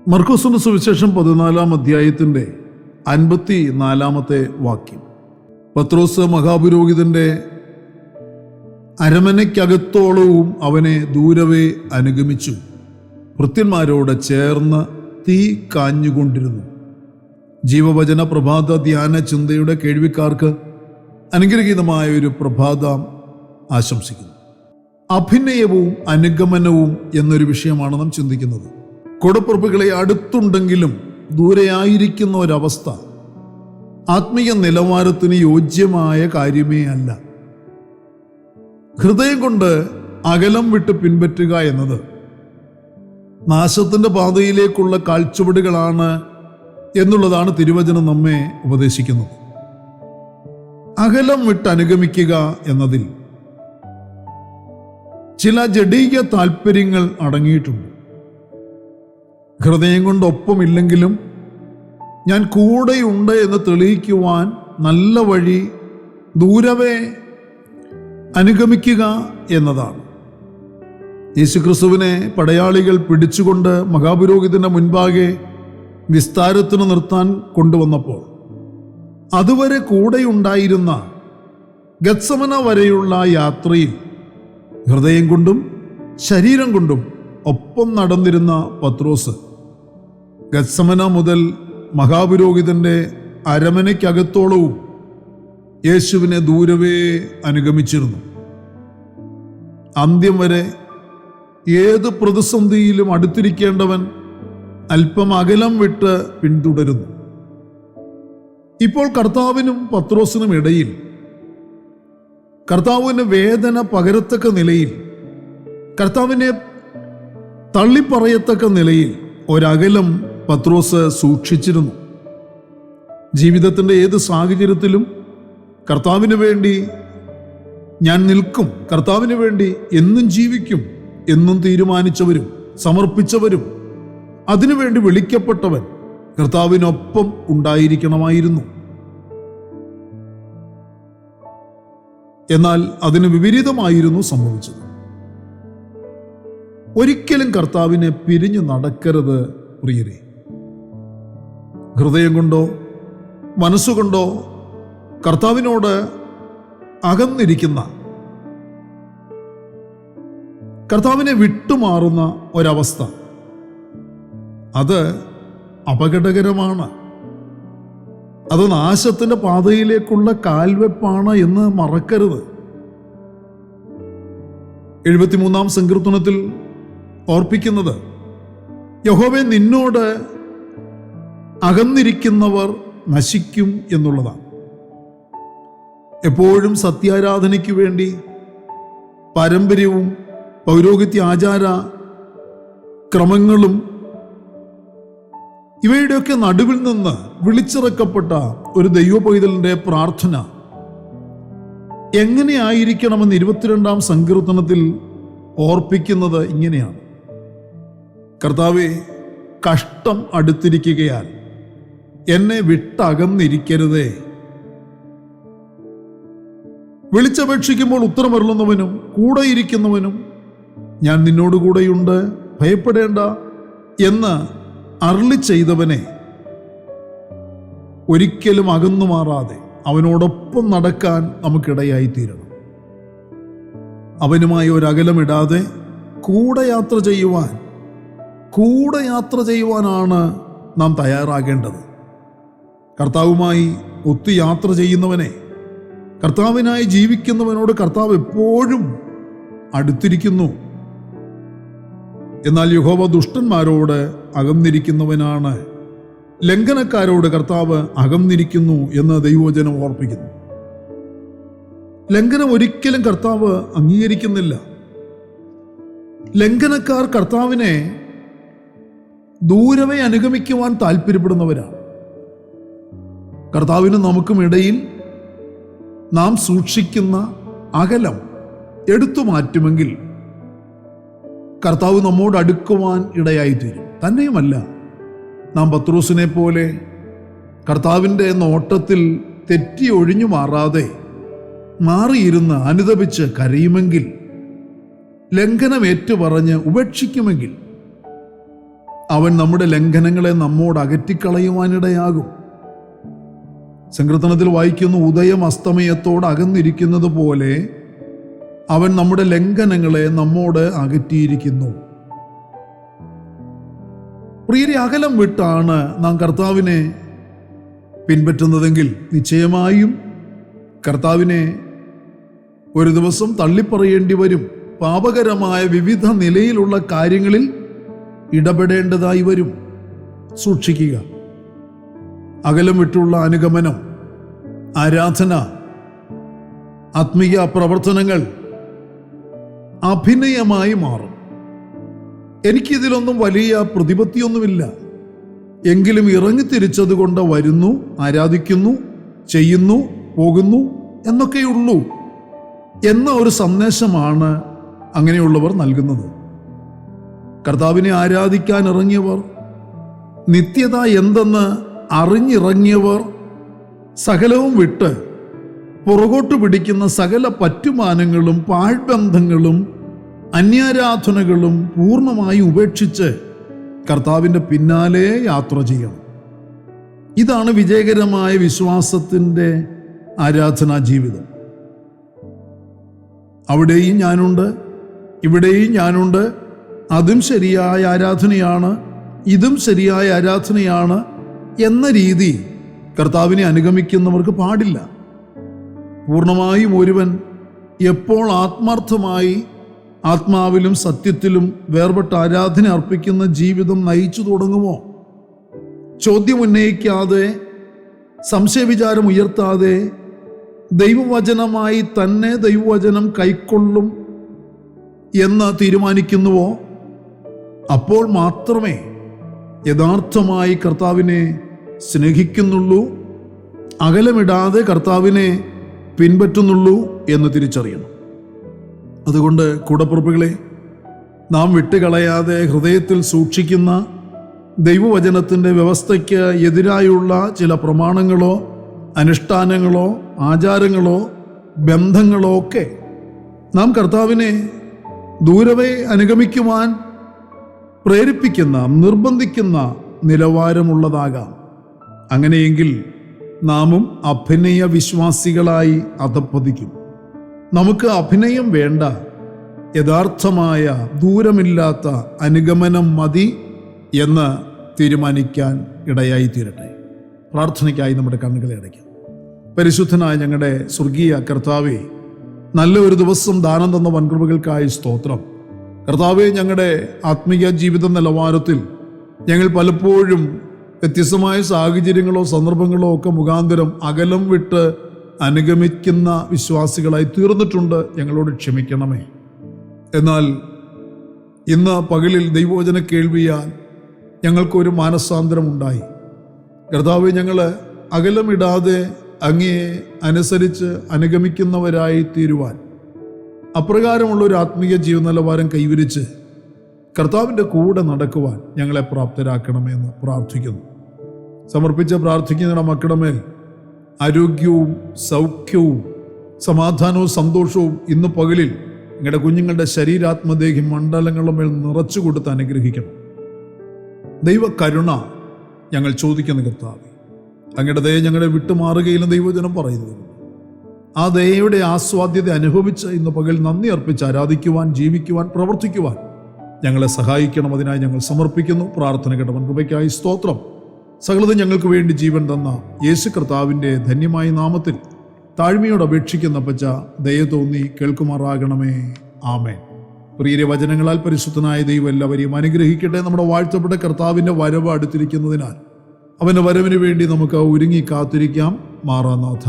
മർക്കോസിന്റെ സുവിശേഷം 14-ാം അധ്യായത്തിൻ്റെ 54-ാമത്തെ വാക്യം. പത്രോസ് മഹാപുരോഹിതന്റെ അരമനയ്ക്കകത്തോളവും അവനെ ദൂരവേ അനുഗമിച്ചു. ഭൃത്യന്മാരോട് ചേർന്ന് തീ കാഞ്ഞുകൊണ്ടിരുന്നു. ജീവവചന പ്രഭാത ധ്യാന ചിന്തയുടെ കേൾവിക്കാർക്ക് അനുഗ്രഹീതമായ ഒരു പ്രഭാതം ആശംസിക്കുന്നു. അഭിനയവും അനുഗമനവും എന്നൊരു വിഷയമാണ് നാം ചിന്തിക്കുന്നത്. കൂടപ്പിറപ്പുകളെ അടുത്തുണ്ടെങ്കിലും ദൂരെയായിരിക്കുന്ന ഒരവസ്ഥ ആത്മീയ നിലവാരത്തിന് യോജ്യമായ കാര്യമേ അല്ല. ഹൃദയം കൊണ്ട് അകലം വിട്ട് പിൻപറ്റുക എന്നത് നാശത്തിന്റെ പാതയിലേക്കുള്ള കാൽച്ചുവടുകളാണ് എന്നുള്ളതാണ് തിരുവചനം നമ്മെ ഉപദേശിക്കുന്നത്. അകലം വിട്ട് അനുഗമിക്കുക എന്നതിൽ ചില ജഡീക താല്പര്യങ്ങൾ അടങ്ങിയിട്ടുണ്ട്. ഹൃദയം കൊണ്ടൊപ്പമില്ലെങ്കിലും ഞാൻ കൂടെയുണ്ട് എന്ന് തെളിയിക്കുവാൻ നല്ല വഴി ദൂരവേ അനുഗമിക്കുക എന്നതാണ്. യേശുക്രിസ്തുവിനെ പടയാളികൾ പിടിച്ചുകൊണ്ട് മഹാപുരോഹിതന്റെ മുൻപാകെ വിസ്താരത്തിന് നിർത്താൻ കൊണ്ടുവന്നപ്പോൾ അതുവരെ കൂടെയുണ്ടായിരുന്ന ഗത്സമന വരെയുള്ള യാത്രയിൽ ഹൃദയം കൊണ്ടും ശരീരം കൊണ്ടും ഒപ്പം നടന്നിരുന്ന പത്രോസ് ഗത്സമന മുതൽ മഹാപുരോഹിതന്റെ അരമനയ്ക്കകത്തോളവും യേശുവിനെ ദൂരവേ അനുഗമിച്ചിരുന്നു. അന്ത്യം വരെ ഏത് പ്രതിസന്ധിയിലും അടുത്തിരിക്കേണ്ടവൻ അല്പം അകലം വിട്ട് പിന്തുടരുന്നു. ഇപ്പോൾ കർത്താവിനും പത്രോസിനും ഇടയിൽ കർത്താവിന് വേദന പകരത്തക്ക നിലയിൽ, കർത്താവിനെ തള്ളിപ്പറയത്തക്ക നിലയിൽ ഒരകലം പത്രോസ് സൂക്ഷിച്ചിരുന്നു. ജീവിതത്തിൻ്റെ ഏത് സാഹചര്യത്തിലും കർത്താവിന് വേണ്ടി ഞാൻ നിൽക്കും, കർത്താവിന് വേണ്ടി എന്നും ജീവിക്കും എന്നും തീരുമാനിച്ചവരും സമർപ്പിച്ചവരും അതിനുവേണ്ടി വിളിക്കപ്പെട്ടവൻ കർത്താവിനൊപ്പം ഉണ്ടായിരിക്കണമായിരുന്നു. എന്നാൽ അതിന് വിപരീതമായിരുന്നു സംഭവിച്ചത്. ഒരിക്കലും കർത്താവിനെ പിരിഞ്ഞു നടക്കരുത് പ്രിയരെ. ഹൃദയം കൊണ്ടോ മനസ്സുകൊണ്ടോ കർത്താവിനോട് അകന്നിരിക്കുന്ന, കർത്താവിനെ വിട്ടുമാറുന്ന ഒരവസ്ഥ അത് അപകടകരമാണ്. അത് നാശത്തിന്റെ പാതയിലേക്കുള്ള കാൽവെപ്പാണ് എന്ന് മറക്കരുത്. 73-ാം സങ്കീർത്തനത്തിൽ ഓർപ്പിക്കുന്നത് യഹോവേ നിന്നോട് അകന്നിരിക്കുന്നവർ നശിക്കും എന്നുള്ളതാണ്. എപ്പോഴും സത്യാരാധനയ്ക്ക് വേണ്ടി പാരമ്പര്യവും പൗരോഹിത്യ ആചാര ക്രമങ്ങളും ഇവയുടെയൊക്കെ നടുവിൽ നിന്ന് വിളിച്ചിറക്കപ്പെട്ട ഒരു ദൈവപൈതലിന്റെ പ്രാർത്ഥന എങ്ങനെയായിരിക്കണമെന്ന് 22-ാം സങ്കീർത്തനത്തിൽ ഓർപ്പിക്കുന്നത് ഇങ്ങനെയാണ്: കർത്താവേ, കഷ്ടം അടുത്തിരിക്കുകയാൽ എന്നെ വിട്ടകന്നിരിക്കരുതേ. വിളിച്ചപേക്ഷിക്കുമ്പോൾ ഉത്തരമരുളുന്നവനും കൂടെയിരിക്കുന്നവനും ഞാൻ നിന്നോടുകൂടെയുണ്ട്, ഭയപ്പെടേണ്ട എന്ന് അരുളി ചെയ്തവനെ ഒരിക്കലും അകന്നു മാറാതെ അവനോടൊപ്പം നടക്കാൻ നമുക്കിടയായിത്തീരണം. അവനുമായി ഒരകലമിടാതെ കൂടെ യാത്ര ചെയ്യുവാനാണ് നാം തയ്യാറാകേണ്ടത്. കർത്താവുമായി ഒത്തു യാത്ര ചെയ്യുന്നവനെ, കർത്താവിനായി ജീവിക്കുന്നവനോട് കർത്താവ് എപ്പോഴും അടുത്തിരിക്കുന്നു. എന്നാൽ യഹോവ ദുഷ്ടന്മാരോട് അകന്നിരിക്കുന്നവനാണ്, ലംഘനക്കാരോട് കർത്താവ് അകന്നിരിക്കുന്നു എന്ന് ദൈവവചനം ഓർപ്പിക്കുന്നു. ലംഘനം ഒരിക്കലും കർത്താവ് അംഗീകരിക്കുന്നില്ല. ലംഘനക്കാർ കർത്താവിനെ ദൂരവേ അനുഗമിക്കുവാൻ താല്പര്യപ്പെടുന്നവരാണ്. കർത്താവിനും നമുക്കും ഇടയിൽ നാം സൂക്ഷിക്കുന്ന അകലം എടുത്തു മാറ്റുമെങ്കിൽ കർത്താവ് നമ്മോട് അടുക്കുവാൻ ഇടയായിത്തീരും. തന്നെയുമല്ല, നാം പത്രോസിനെ പോലെ കർത്താവിൻ്റെ നോട്ടത്തിൽ തെറ്റി ഒഴിഞ്ഞു മാറാതെ മാറിയിരുന്ന് അനുതപിച്ച് കരയുമെങ്കിൽ, ലംഘനം ഏറ്റുപറഞ്ഞ് ഉപേക്ഷിക്കുമെങ്കിൽ അവൻ നമ്മുടെ ലംഘനങ്ങളെ നമ്മോട് അകറ്റിക്കളയുവാനിടയാകും. സങ്കീർത്തനത്തിൽ വായിക്കുന്നു, ഉദയം അസ്തമയത്തോട് അകന്നിരിക്കുന്നത് പോലെ അവൻ നമ്മുടെ ലംഘനങ്ങളെ നമ്മോട് അകറ്റിയിരിക്കുന്നു. പ്രിയരെ, അകലം വിട്ടാണ് നാം കർത്താവിനെ പിൻപറ്റുന്നതെങ്കിൽ നിശ്ചയമായും കർത്താവിനെ ഒരു ദിവസം തള്ളിപ്പറയേണ്ടി വരും. പാപകരമായ വിവിധ നിലയിലുള്ള കാര്യങ്ങളിൽ ഇടപെടേണ്ടതായി വരും. സൂക്ഷിക്കുക. അകലം വിട്ടുള്ള അനുഗമനം, ആരാധന, ആത്മീയ പ്രവർത്തനങ്ങൾ അഭിനയമായി മാറും. എനിക്കിതിലൊന്നും വലിയ പ്രതിപത്തിയൊന്നുമില്ല, എങ്കിലും ഇറങ്ങിത്തിരിച്ചതുകൊണ്ട് വരുന്നു, ആരാധിക്കുന്നു, ചെയ്യുന്നു, പോകുന്നു എന്നൊക്കെയുള്ളൂ എന്ന ഒരു സന്ദേശമാണ് അങ്ങനെയുള്ളവർ നൽകുന്നത്. കർത്താവിനെ ആരാധിക്കാൻ ഇറങ്ങിയവർ, നിത്യത എന്തെന്ന് അറിഞ്ഞിറങ്ങിയവർ സകലവും വിട്ട് പുറകോട്ട് പിടിക്കുന്ന സകല പറ്റുമാനങ്ങളും പാഴ്ബന്ധങ്ങളും അന്യാരാധനകളും പൂർണ്ണമായി ഉപേക്ഷിച്ച് കർത്താവിൻ്റെ പിന്നാലെ യാത്ര ചെയ്യണം. ഇതാണ് വിജയകരമായ വിശ്വാസത്തിൻ്റെ ആരാധനാ ജീവിതം. അവിടെയും ഞാനുണ്ട്, ഇവിടെയും ഞാനുണ്ട്, അതും ശരിയായ ആരാധനയാണ്, ഇതും ശരിയായ ആരാധനയാണ് എന്ന രീതി കർത്താവിനെ അനുഗമിക്കുന്നവർക്ക് പാടില്ല. പൂർണ്ണമായും ഒരുവൻ എപ്പോൾ ആത്മാർത്ഥമായി ആത്മാവിലും സത്യത്തിലും വേർപെട്ട ആരാധന അർപ്പിക്കുന്ന ജീവിതം നയിച്ചു തുടങ്ങുമോ, ചോദ്യം ഉന്നയിക്കാതെ, സംശയവിചാരം ഉയർത്താതെ ദൈവവചനമായി തന്നെ ദൈവവചനം കൈക്കൊള്ളും എന്ന് തീരുമാനിക്കുന്നുവോ, അപ്പോൾ മാത്രമേ യഥാർത്ഥമായി കർത്താവിനെ സ്നേഹിക്കുന്നുള്ളൂ, അകലമിടാതെ കർത്താവിനെ പിൻപറ്റുന്നുള്ളൂ എന്ന് തിരിച്ചറിയണം. അതുകൊണ്ട് കൂടപ്പുറപ്പുകളെ, നാം വിട്ടുകളയാതെ ഹൃദയത്തിൽ സൂക്ഷിക്കുന്ന ദൈവവചനത്തിൻ്റെ വ്യവസ്ഥയ്ക്ക് എതിരായുള്ള ചില പ്രമാണങ്ങളോ അനുഷ്ഠാനങ്ങളോ ആചാരങ്ങളോ ബന്ധങ്ങളോ ഒക്കെ നാം കർത്താവിനെ ദൂരവേ അനുഗമിക്കുവാൻ പ്രേരിപ്പിക്കുന്ന, നിർബന്ധിക്കുന്ന നിലവാരമുള്ളതാകാം. അങ്ങനെയെങ്കിൽ നാമും അഭിനയ വിശ്വാസികളായി അധപ്പതിക്കും. നമുക്ക് അഭിനയം വേണ്ട, യഥാർത്ഥമായ ദൂരമില്ലാത്ത അനുഗമനം മതി എന്ന് തീരുമാനിക്കാൻ ഇടയായി തീരട്ടെ. പ്രാർത്ഥനയ്ക്കായി നമ്മുടെ കണ്ണുകളെ അടയ്ക്കാം. പരിശുദ്ധനായ ഞങ്ങളുടെ സ്വർഗീയ കർത്താവേ, നല്ല ഒരു ദിവസം ദാനം തന്ന വൻകൃപകൾക്കായി സ്തോത്രം. കർത്താവേ, ഞങ്ങളുടെ ആത്മീയ ജീവിത നിലവാരത്തിൽ ഞങ്ങൾ പലപ്പോഴും വ്യത്യസ്തമായ സാഹചര്യങ്ങളോ സന്ദർഭങ്ങളോ ഒക്കെ മുഖാന്തരം അകലം വിട്ട് അനുഗമിക്കുന്ന വിശ്വാസികളായി തീർന്നിട്ടുണ്ട്. ഞങ്ങളോട് ക്ഷമിക്കണമേ. എന്നാൽ ഇന്ന് പകലിൽ ദൈവവചന കേൾവിയാൽ ഞങ്ങൾക്കൊരു മാനസാന്തരം ഉണ്ടായി. കർത്താവേ, ഞങ്ങൾ അകലമിടാതെ അങ്ങയെ അനുസരിച്ച് അനുഗമിക്കുന്നവരായി തീരുവാൻ, അപ്രകാരമുള്ള ഒരു ആത്മീയ ജീവ നിലവാരം കൈവരിച്ച് കർത്താവിൻ്റെ കൂടെ നടക്കുവാൻ ഞങ്ങളെ പ്രാപ്തരാക്കണമെന്ന് പ്രാർത്ഥിക്കുന്നു. സമർപ്പിച്ച പ്രാർത്ഥിക്കുന്ന മക്കളുടെ മേൽ ആരോഗ്യവും സൗഖ്യവും സമാധാനവും സന്തോഷവും ഇന്ന് പകലിൽ നിങ്ങളുടെ കുഞ്ഞുങ്ങളുടെ ശരീരാത്മദേഹി മണ്ഡലങ്ങളുടെ മേൽ നിറച്ചു കൊടുത്ത് അനുഗ്രഹിക്കണം. ദൈവ കരുണ ഞങ്ങൾ ചോദിക്കുന്ന കർത്താവേ, അങ്ങയുടെ ദയ ഞങ്ങളെ വിട്ടുമാറുകയില്ലെന്ന് ദൈവജനം പറയുന്നത്. ആ ദയയുടെ ആസ്വാദ്യത അനുഭവിച്ച് ഇന്ന് പകൽ നന്ദി അർപ്പിച്ച് ആരാധിക്കുവാൻ, ജീവിക്കുവാൻ, പ്രവർത്തിക്കുവാൻ ഞങ്ങളെ സഹായിക്കണം. അതിനായി ഞങ്ങൾ സമർപ്പിക്കുന്നു. പ്രാർത്ഥന കേട്ടവൻ കൃപയ്ക്കായി സ്തോത്രം. സകലതും ഞങ്ങൾക്ക് വേണ്ടി ജീവൻ തന്ന യേശു കർത്താവിൻ്റെ ധന്യമായ നാമത്തിൽ താഴ്മയോട് അപേക്ഷിക്കുന്ന പച്ച ദയ തോന്നി കേൾക്കുമാറാകണമേ. ആമേൻ. പ്രിയരെ, വചനങ്ങളാൽ പരിശുദ്ധനായ ദൈവം എല്ലാവരെയും അനുഗ്രഹിക്കട്ടെ. നമ്മുടെ വാഴ്ത്തപ്പെട്ട കർത്താവിൻ്റെ വരവ് അടുത്തിരിക്കുന്നതിനാൽ അവൻ്റെ വരവിന് വേണ്ടി നമുക്ക് ഒരുങ്ങി കാത്തിരിക്കാം. മാറാനാഥ.